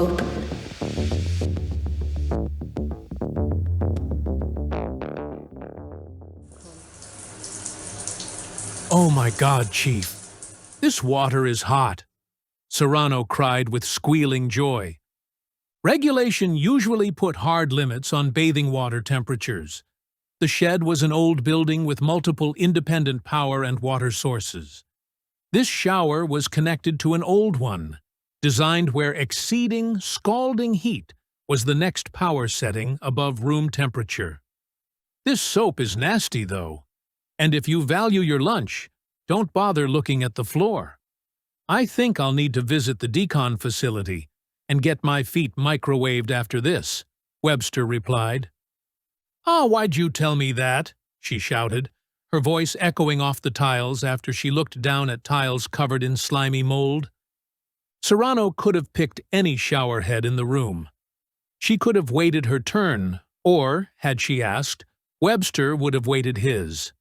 open. "Oh my God, Chief! This water is hot!" Serrano cried with squealing joy. Regulation usually put hard limits on bathing water temperatures. The shed was an old building with multiple independent power and water sources. This shower was connected to an old one, designed where exceeding, scalding heat was the next power setting above room temperature. This soap is nasty, though, and if you value your lunch, don't bother looking at the floor. I think I'll need to visit the decon facility and get my feet microwaved after this, Webster replied. "Ah, why'd you tell me that?" she shouted, her voice echoing off the tiles after she looked down at tiles covered in slimy mold. Serrano could have picked any shower head in the room. She could have waited her turn, or, had she asked, Webster would have waited his.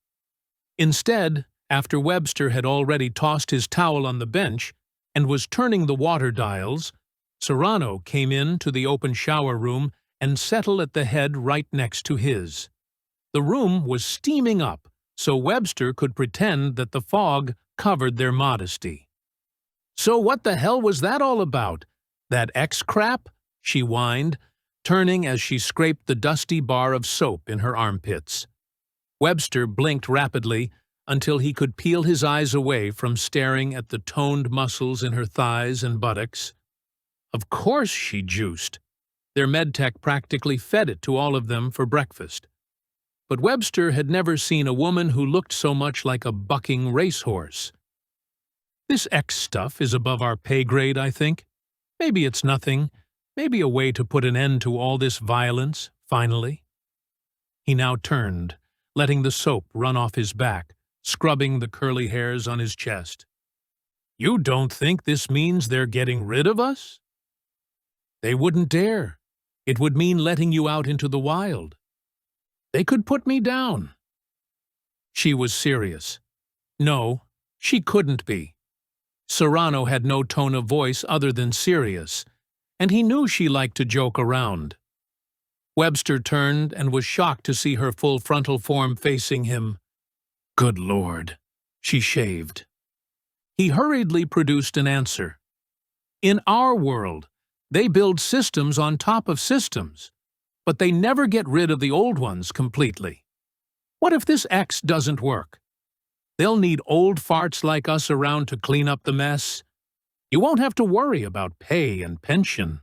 Instead, after Webster had already tossed his towel on the bench and was turning the water dials, Serrano came in to the open shower room and settled at the head right next to his. The room was steaming up, so Webster could pretend that the fog covered their modesty. "So what the hell was that all about? That X crap?" she whined, turning as she scraped the dusty bar of soap in her armpits. Webster blinked rapidly until he could peel his eyes away from staring at the toned muscles in her thighs and buttocks. Of course she juiced. Their medtech practically fed it to all of them for breakfast. But Webster had never seen a woman who looked so much like a bucking racehorse. "This X stuff is above our pay grade, I think. Maybe it's nothing. Maybe a way to put an end to all this violence, finally." He now turned, letting the soap run off his back, scrubbing the curly hairs on his chest. "You don't think this means they're getting rid of us?" "They wouldn't dare. It would mean letting you out into the wild. They could put me down." She was serious. No, she couldn't be. Serrano had no tone of voice other than serious, and he knew she liked to joke around. Webster turned and was shocked to see her full frontal form facing him. "Good Lord," she shaved. He hurriedly produced an answer. "In our world, they build systems on top of systems, but they never get rid of the old ones completely. What if this X doesn't work? They'll need old farts like us around to clean up the mess. You won't have to worry about pay and pension."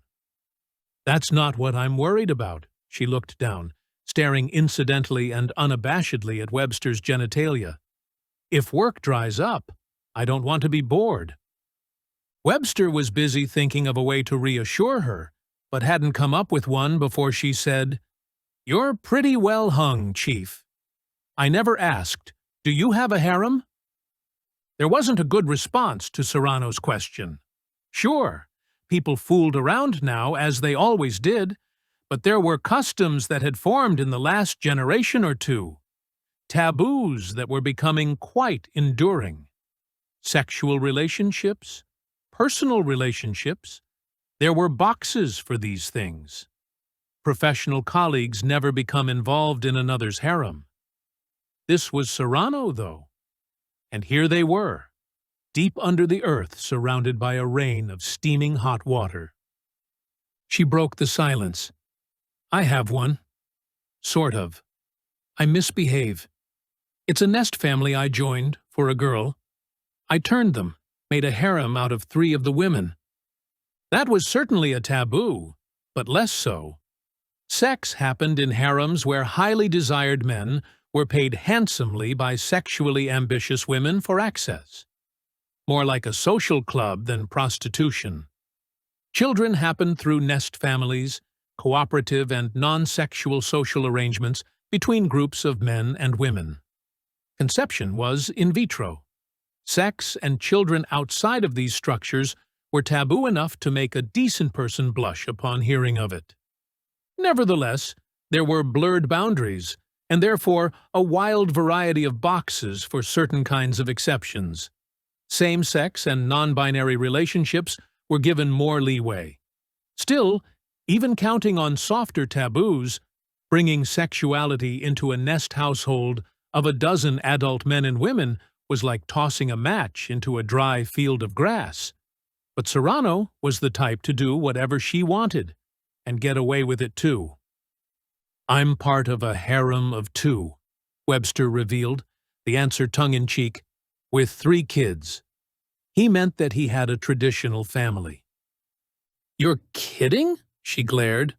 "That's not what I'm worried about." She looked down, staring incidentally and unabashedly at Webster's genitalia. "If work dries up, I don't want to be bored." Webster was busy thinking of a way to reassure her, but hadn't come up with one before she said, "You're pretty well hung, Chief. I never asked, do you have a harem?" There wasn't a good response to Serrano's question. Sure, people fooled around now, as they always did, but there were customs that had formed in the last generation or two. Taboos that were becoming quite enduring. Sexual relationships, personal relationships, there were boxes for these things. Professional colleagues never become involved in another's harem. This was Serrano, though, and here they were, deep under the earth, surrounded by a rain of steaming hot water. She broke the silence. "I have one. Sort of. I misbehave. It's a nest family I joined, for a girl. I turned them, made a harem out of 3 of the women. That was certainly a taboo, but less so. Sex happened in harems where highly desired men were paid handsomely by sexually ambitious women for access. More like a social club than prostitution. Children happened through nest families, cooperative and non-sexual social arrangements between groups of men and women. Conception was in vitro. Sex and children outside of these structures were taboo enough to make a decent person blush upon hearing of it. Nevertheless, there were blurred boundaries, and therefore a wild variety of boxes for certain kinds of exceptions. Same-sex and non-binary relationships were given more leeway. Still, even counting on softer taboos, bringing sexuality into a nest household of a dozen adult men and women was like tossing a match into a dry field of grass. But Serrano was the type to do whatever she wanted, and get away with it too. "I'm part of a harem of 2, Webster revealed, the answer tongue-in-cheek, with 3 kids. He meant that he had a traditional family. "You're kidding?" she glared.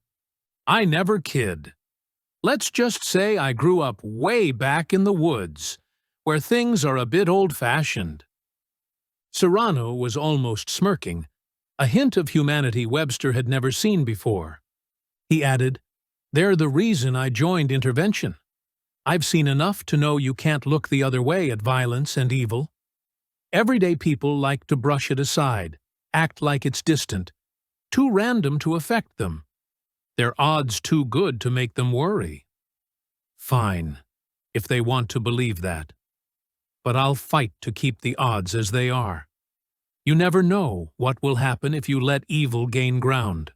"I never kid. Let's just say I grew up way back in the woods, where things are a bit old-fashioned." Serrano was almost smirking, a hint of humanity Webster had never seen before. He added, "They're the reason I joined intervention. I've seen enough to know you can't look the other way at violence and evil. Everyday people like to brush it aside, act like it's distant, too random to affect them. They're odds too good to make them worry." Fine, if they want to believe that. But I'll fight to keep the odds as they are. You never know what will happen if you let evil gain ground.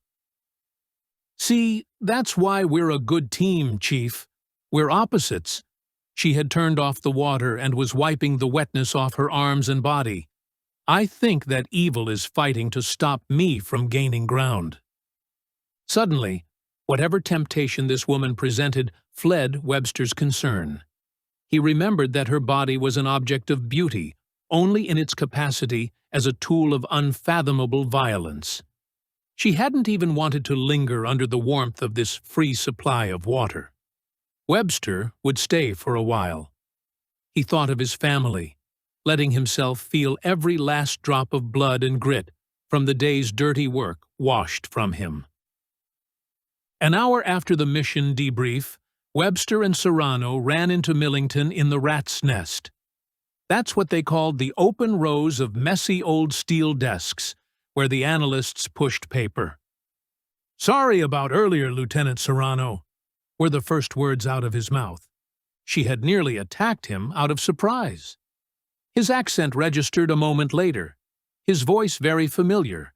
"See, that's why we're a good team, Chief. We're opposites." She had turned off the water and was wiping the wetness off her arms and body. "I think that evil is fighting to stop me from gaining ground." Suddenly, whatever temptation this woman presented fled Webster's concern. He remembered that her body was an object of beauty only in its capacity as a tool of unfathomable violence. She hadn't even wanted to linger under the warmth of this free supply of water. Webster would stay for a while. He thought of his family, letting himself feel every last drop of blood and grit from the day's dirty work washed from him. An hour after the mission debrief, Webster and Serrano ran into Millington in the rat's nest. That's what they called the open rows of messy old steel desks where the analysts pushed paper. "Sorry about earlier, Lieutenant Serrano," were the first words out of his mouth. She had nearly attacked him out of surprise. His accent registered a moment later, his voice very familiar,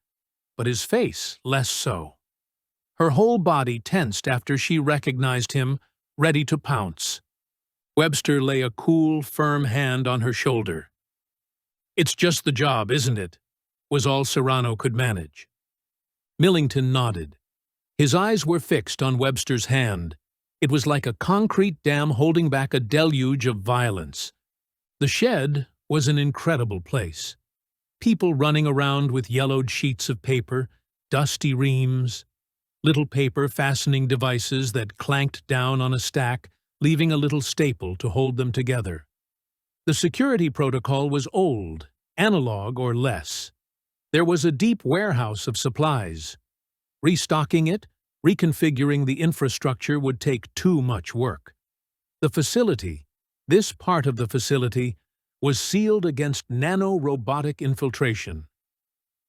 but his face less so. Her whole body tensed after she recognized him, ready to pounce. Webster lay a cool, firm hand on her shoulder. "It's just the job, isn't it?" was all Serrano could manage. Millington nodded. His eyes were fixed on Webster's hand. It was like a concrete dam holding back a deluge of violence. The shed was an incredible place. People running around with yellowed sheets of paper, dusty reams, little paper fastening devices that clanked down on a stack, leaving a little staple to hold them together. The security protocol was old, analog or less. There was a deep warehouse of supplies. Restocking it, reconfiguring the infrastructure would take too much work. The facility, this part of the facility, was sealed against nano-robotic infiltration.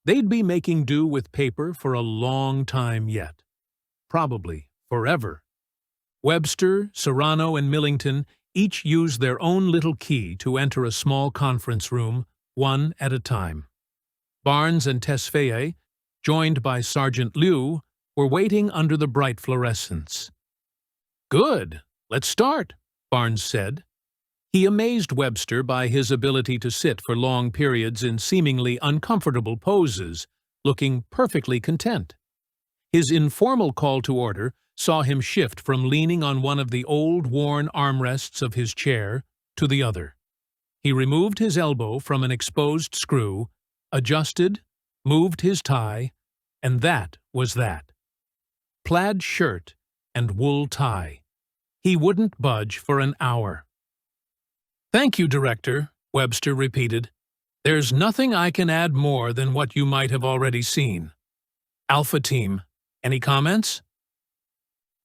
They'd be making do with paper for a long time yet. Probably forever. Webster, Serrano, and Millington each used their own little key to enter a small conference room, one at a time. Barnes and Tesfaye, joined by Sergeant Liu, were waiting under the bright fluorescence. "Good, let's start," Barnes said. He amazed Webster by his ability to sit for long periods in seemingly uncomfortable poses, looking perfectly content. His informal call to order saw him shift from leaning on one of the old, worn armrests of his chair to the other. He removed his elbow from an exposed screw, adjusted, moved his tie, and that was that. Plaid shirt and wool tie. He wouldn't budge for an hour. "Thank you, Director," Webster repeated. "There's nothing I can add more than what you might have already seen. Alpha Team, any comments?"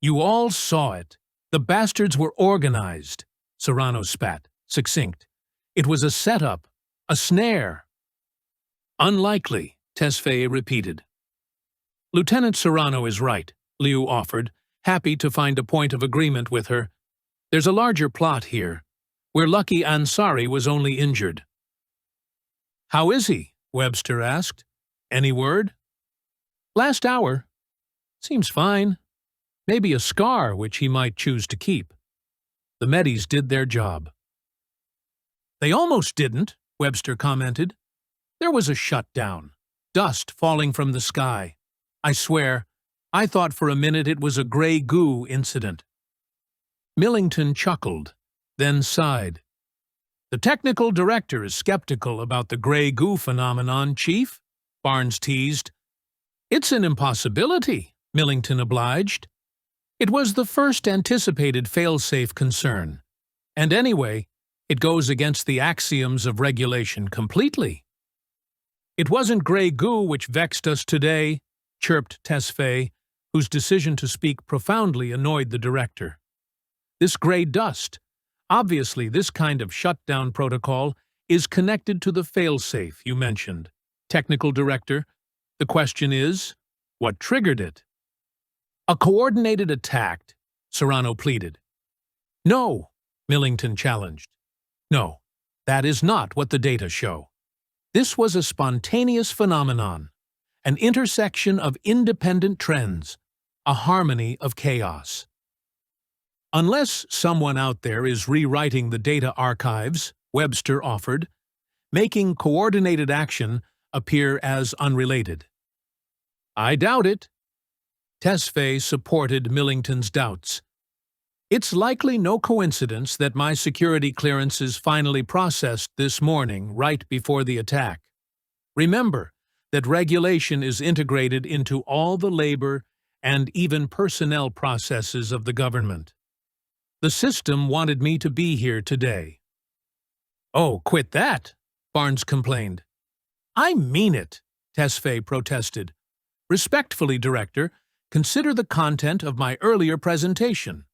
"You all saw it. The bastards were organized," Serrano spat, succinct. "It was a setup, a snare." "Unlikely," Tesfaye repeated. "Lieutenant Serrano is right," Liu offered, happy to find a point of agreement with her. "There's a larger plot here. We're lucky Ansari was only injured." "How is he?" Webster asked. "Any word?" "Last hour, Seems fine. Maybe a scar which he might choose to keep. The Medis did their job. They almost didn't, Webster commented. There was a shutdown. Dust falling from the sky. I swear, I thought for a minute it was a gray goo incident. Millington chuckled, then sighed. The technical director is skeptical about the gray goo phenomenon, Chief, Barnes teased. It's an impossibility, Millington obliged. It was the first anticipated fail-safe concern. And anyway, it goes against the axioms of regulation completely. It wasn't gray goo which vexed us today, chirped Tesfaye, whose decision to speak profoundly annoyed the director. This gray dust. Obviously, this kind of shutdown protocol is connected to the fail-safe you mentioned. Technical director, the question is, what triggered it? A coordinated attack, Serrano pleaded. No, Millington challenged. No, that is not what the data show. This was a spontaneous phenomenon, an intersection of independent trends, a harmony of chaos. Unless someone out there is rewriting the data archives, Webster offered, making coordinated action appear as unrelated. I doubt it. Tesfaye supported Millington's doubts. It's likely no coincidence that my security clearances finally processed this morning right before the attack. Remember that regulation is integrated into all the labor and even personnel processes of the government. The system wanted me to be here today. Oh, quit that, Barnes complained. I mean it, Tesfaye protested. Respectfully, Director, consider the content of my earlier presentation.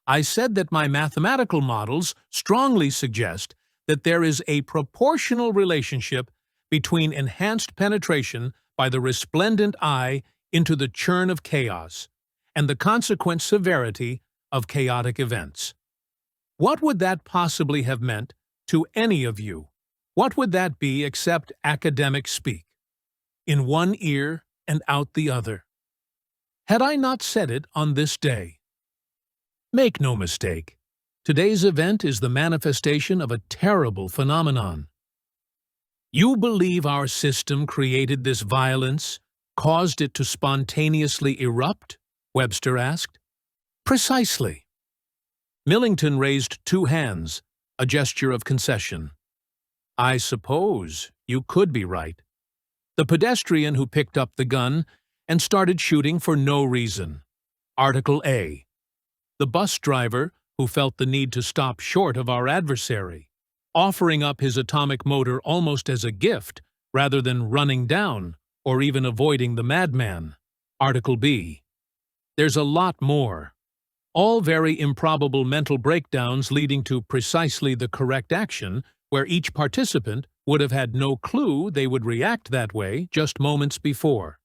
I said that my mathematical models strongly suggest that there is a proportional relationship between enhanced penetration by the resplendent eye into the churn of chaos and the consequent severity of chaotic events. What would that possibly have meant to any of you? What would that be except academic speak? In one ear and out the other. Had I not said it on this day? Make no mistake, today's event is the manifestation of a terrible phenomenon. You believe our system created this violence, caused it to spontaneously erupt? Webster asked. Precisely. Millington raised two hands, a gesture of concession. I suppose you could be right. The pedestrian who picked up the gun and started shooting for no reason. Article A. The bus driver who felt the need to stop short of our adversary, offering up his atomic motor almost as a gift rather than running down or even avoiding the madman. Article B. There's a lot more. All very improbable mental breakdowns leading to precisely the correct action where each participant would have had no clue they would react that way just moments before.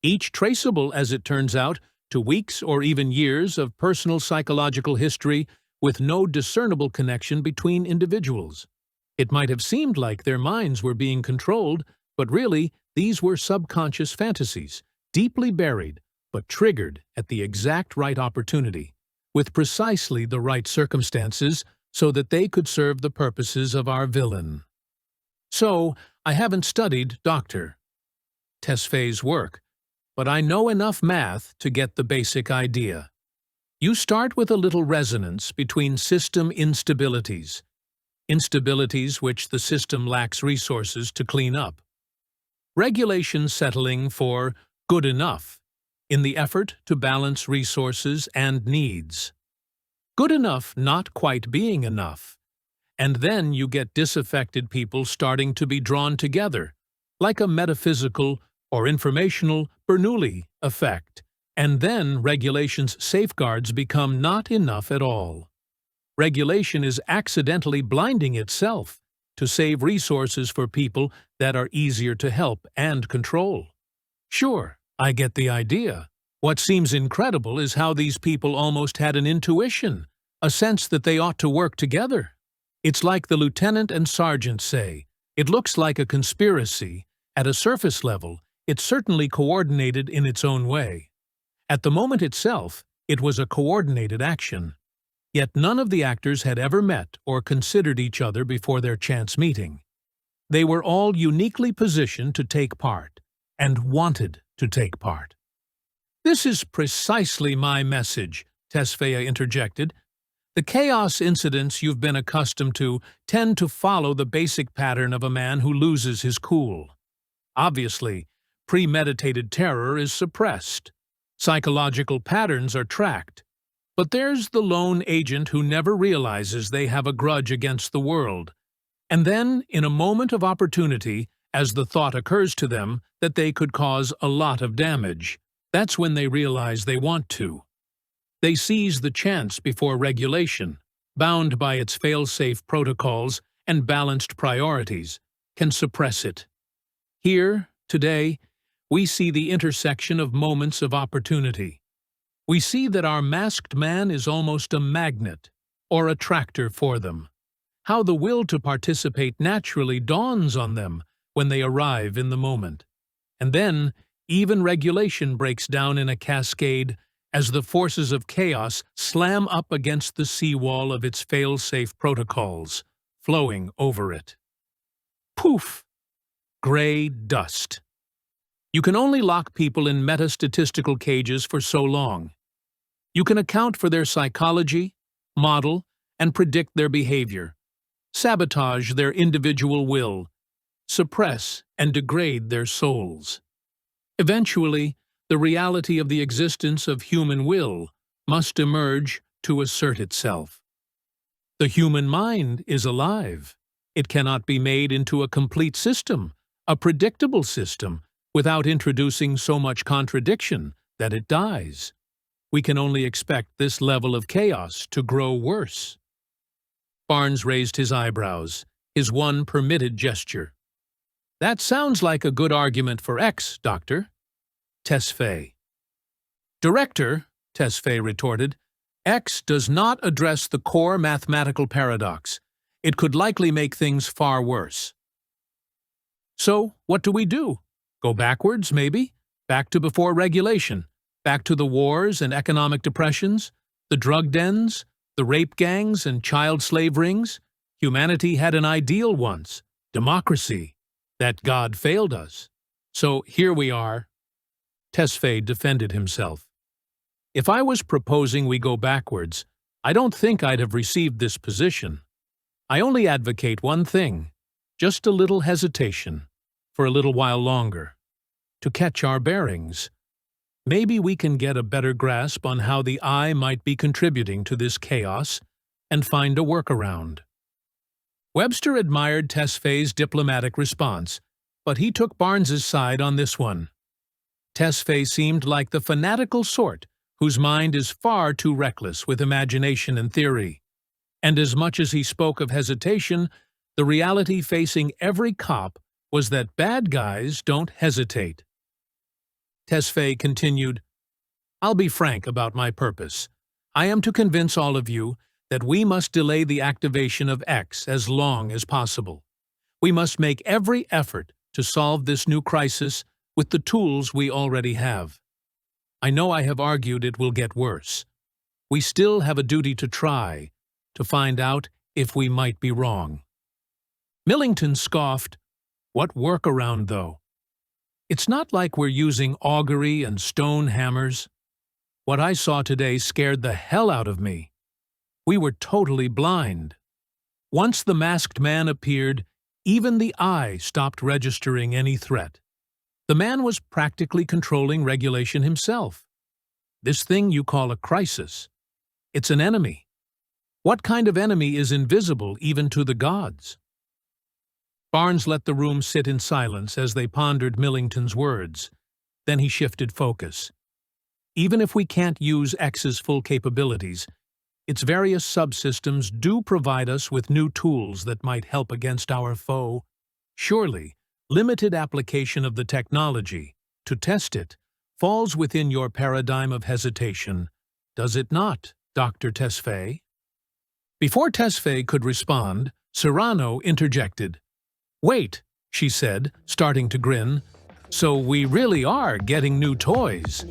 Each traceable, as it turns out, to weeks or even years of personal psychological history with no discernible connection between individuals. It might have seemed like their minds were being controlled, but really these were subconscious fantasies, deeply buried, but triggered at the exact right opportunity, with precisely the right circumstances so that they could serve the purposes of our villain. So, I haven't studied Dr. Tesfaye's work, but I know enough math to get the basic idea. You start with a little resonance between system instabilities which the system lacks resources to clean up. Regulation settling for good enough in the effort to balance resources and needs. Good enough not quite being enough. And then you get disaffected people starting to be drawn together, like a metaphysical or informational Bernoulli effect, and then regulation's safeguards become not enough at all. Regulation is accidentally blinding itself to save resources for people that are easier to help and control. Sure, I get the idea. What seems incredible is how these people almost had an intuition, a sense that they ought to work together. It's like the lieutenant and sergeant say, it looks like a conspiracy. At a surface level, it's certainly coordinated in its own way. At the moment itself, it was a coordinated action. Yet none of the actors had ever met or considered each other before their chance meeting. They were all uniquely positioned to take part, and wanted to take part. "This is precisely my message," Tesfaye interjected. "The chaos incidents you've been accustomed to tend to follow the basic pattern of a man who loses his cool. Obviously, premeditated terror is suppressed. Psychological patterns are tracked. But there's the lone agent who never realizes they have a grudge against the world. And then, in a moment of opportunity, as the thought occurs to them that they could cause a lot of damage, that's when they realize they want to. They seize the chance before regulation, bound by its fail-safe protocols and balanced priorities, can suppress it. Here, today, we see the intersection of moments of opportunity. We see that our masked man is almost a magnet, or attractor for them. How the will to participate naturally dawns on them when they arrive in the moment. And then, even regulation breaks down in a cascade as the forces of chaos slam up against the seawall of its fail-safe protocols, flowing over it. Poof! Gray dust. You can only lock people in meta-statistical cages for so long. You can account for their psychology, model, and predict their behavior, sabotage their individual will, suppress and degrade their souls. Eventually, the reality of the existence of human will must emerge to assert itself. The human mind is alive. It cannot be made into a complete system, a predictable system, without introducing so much contradiction that it dies. We can only expect this level of chaos to grow worse. Barnes raised his eyebrows, his one permitted gesture. "That sounds like a good argument for X, Doctor." Tesfaye. "Director," Tesfaye retorted, "X does not address the core mathematical paradox. It could likely make things far worse." "So, what do we do? Go backwards, maybe? Back to before regulation? Back to the wars and economic depressions? The drug dens? The rape gangs and child slave rings? Humanity had an ideal once, democracy. That God failed us. So here we are." Tesfaye defended himself. "If I was proposing we go backwards, I don't think I'd have received this position. I only advocate one thing, just a little hesitation, for a little while longer, to catch our bearings. Maybe we can get a better grasp on how the I might be contributing to this chaos and find a workaround." Webster admired Tesfaye's diplomatic response, but he took Barnes's side on this one. Tesfaye seemed like the fanatical sort whose mind is far too reckless with imagination and theory. And as much as he spoke of hesitation, the reality facing every cop was that bad guys don't hesitate. Tesfaye continued, "I'll be frank about my purpose. I am to convince all of you that we must delay the activation of X as long as possible. We must make every effort to solve this new crisis with the tools we already have. I know I have argued it will get worse. We still have a duty to try, to find out if we might be wrong." Millington scoffed, "What workaround, though? It's not like we're using augury and stone hammers. What I saw today scared the hell out of me. We were totally blind. Once the masked man appeared, even the eye stopped registering any threat. The man was practically controlling regulation himself. This thing you call a crisis, it's an enemy. What kind of enemy is invisible even to the gods?" Barnes let the room sit in silence as they pondered Millington's words. Then he shifted focus. "Even if we can't use X's full capabilities, its various subsystems do provide us with new tools that might help against our foe. Surely, limited application of the technology, to test it, falls within your paradigm of hesitation, does it not, Dr. Tesfaye?" Before Tesfaye could respond, Serrano interjected. "Wait," she said, starting to grin, "so we really are getting new toys?"